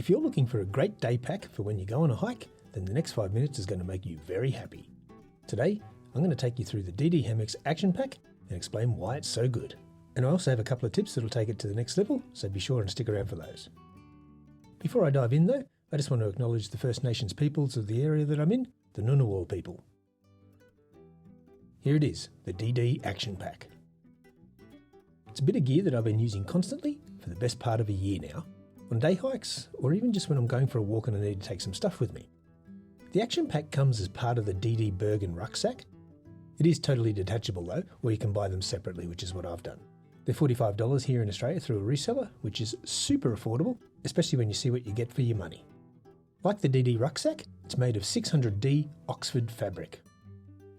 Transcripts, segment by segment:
If you're looking for a great day pack for when you go on a hike, then the next 5 minutes is going to make you very happy. Today, I'm going to take you through the DD Hammocks Action Pack and explain why it's so good. And I also have a couple of tips that'll take it to the next level, so be sure and stick around for those. Before I dive in though, I just want to acknowledge the First Nations peoples of the area that I'm in, the Ngunnawal people. Here it is, the DD Action Pack. It's a bit of gear that I've been using constantly for the best part of a year now, on day hikes or even just when I'm going for a walk and I need to take some stuff with me. The Action Pack comes as part of the DD Bergen rucksack. It is totally detachable though, or you can buy them separately, which is what I've done. They're $45 here in Australia through a reseller, which is super affordable, especially when you see what you get for your money. Like the DD rucksack, it's made of 600D Oxford fabric.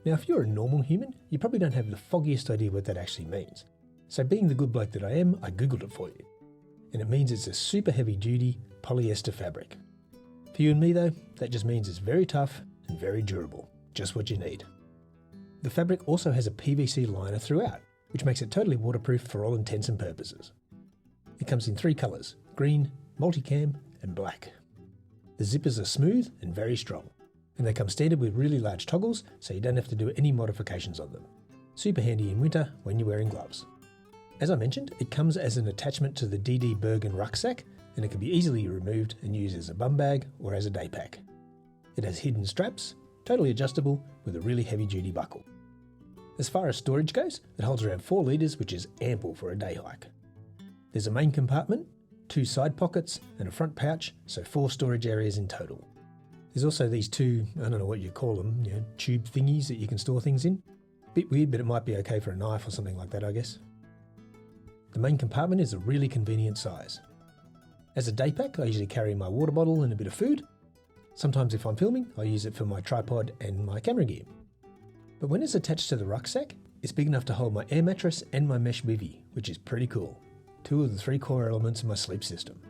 Now if you're a normal human, you probably don't have the foggiest idea what that actually means. So being the good bloke that I am, I googled it for you. And it means it's a super heavy duty polyester fabric. For you and me though, that just means it's very tough and very durable, just what you need. The fabric also has a PVC liner throughout, which makes it totally waterproof for all intents and purposes. It comes in 3 colours, green, multicam and black. The zippers are smooth and very strong, and they come standard with really large toggles so you don't have to do any modifications on them. Super handy in winter when you're wearing gloves. As I mentioned, it comes as an attachment to the DD Bergen rucksack, and it can be easily removed and used as a bum bag or as a day pack. It has hidden straps, totally adjustable with a really heavy duty buckle. As far as storage goes, it holds around 4 litres, which is ample for a day hike. There's a main compartment, 2 side pockets and a front pouch, so 4 storage areas in total. There's also these 2, I don't know what you call them, tube thingies that you can store things in. Bit weird, but it might be okay for a knife or something like that, I guess. The main compartment is a really convenient size. As a day pack, I usually carry my water bottle and a bit of food. Sometimes if I'm filming, I use it for my tripod and my camera gear. But when it's attached to the rucksack, it's big enough to hold my air mattress and my mesh bivvy, which is pretty cool. 2 of the 3 core elements of my sleep system.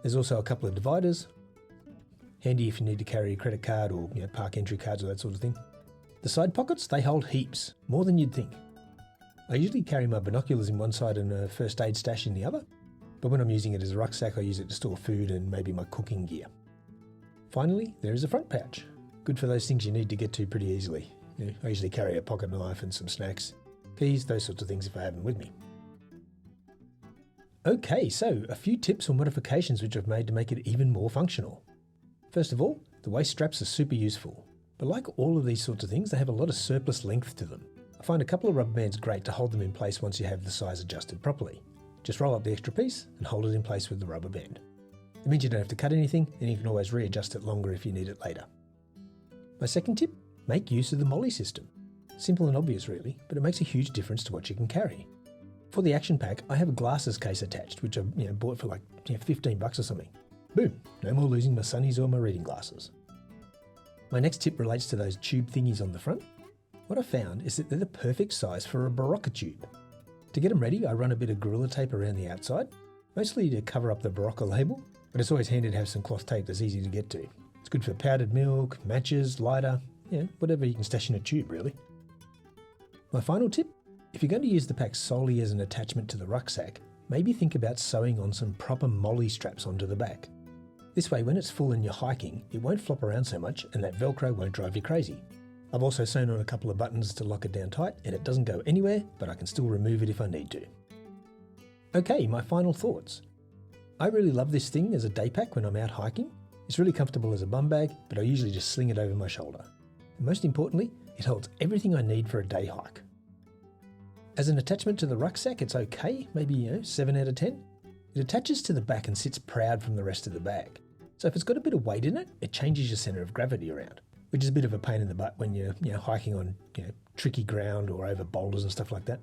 There's also a couple of dividers, handy if you need to carry a credit card or park entry cards or that sort of thing. The side pockets, they hold heaps, more than you'd think. I usually carry my binoculars in one side and a first aid stash in the other, but when I'm using it as a rucksack, I use it to store food and maybe my cooking gear. Finally, there is a front pouch, good for those things you need to get to pretty easily. I usually carry a pocket knife and some snacks, keys, those sorts of things if I have them with me. Okay, so a few tips or modifications which I've made to make it even more functional. First of all, the waist straps are super useful, but like all of these sorts of things, they have a lot of surplus length to them. I find a couple of rubber bands great to hold them in place once you have the size adjusted properly. Just roll up the extra piece and hold it in place with the rubber band. It means you don't have to cut anything and you can always readjust it longer if you need it later. My second tip, make use of the MOLLE system. Simple and obvious really, but it makes a huge difference to what you can carry. For the Action Pack, I have a glasses case attached, which I bought for like $15 or something. Boom, no more losing my sunnies or my reading glasses. My next tip relates to those tube thingies on the front. What I found is that they're the perfect size for a Berocca tube. To get them ready, I run a bit of Gorilla Tape around the outside, mostly to cover up the Berocca label, but it's always handy to have some cloth tape that's easy to get to. It's good for powdered milk, matches, lighter, whatever you can stash in a tube really. My final tip, if you're going to use the pack solely as an attachment to the rucksack, maybe think about sewing on some proper MOLLE straps onto the back. This way when it's full and you're hiking, it won't flop around so much and that Velcro won't drive you crazy. I've also sewn on a couple of buttons to lock it down tight and it doesn't go anywhere, but I can still remove it if I need to. Okay, my final thoughts. I really love this thing as a day pack when I'm out hiking. It's really comfortable as a bum bag, but I usually just sling it over my shoulder. And most importantly, it holds everything I need for a day hike. As an attachment to the rucksack, it's okay, maybe 7 out of 10. It attaches to the back and sits proud from the rest of the bag. So if it's got a bit of weight in it, it changes your centre of gravity around, which is a bit of a pain in the butt when you're hiking on tricky ground or over boulders and stuff like that.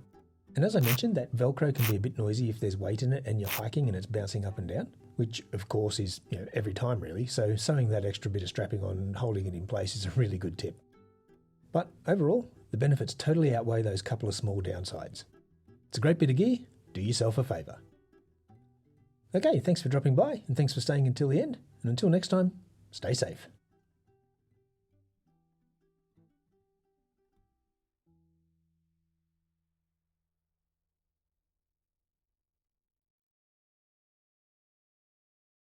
And as I mentioned, that Velcro can be a bit noisy if there's weight in it and you're hiking and it's bouncing up and down, which of course is every time really. So sewing that extra bit of strapping on and holding it in place is a really good tip. But overall, the benefits totally outweigh those couple of small downsides. It's a great bit of gear, do yourself a favour. Okay, thanks for dropping by and thanks for staying until the end. And until next time, stay safe.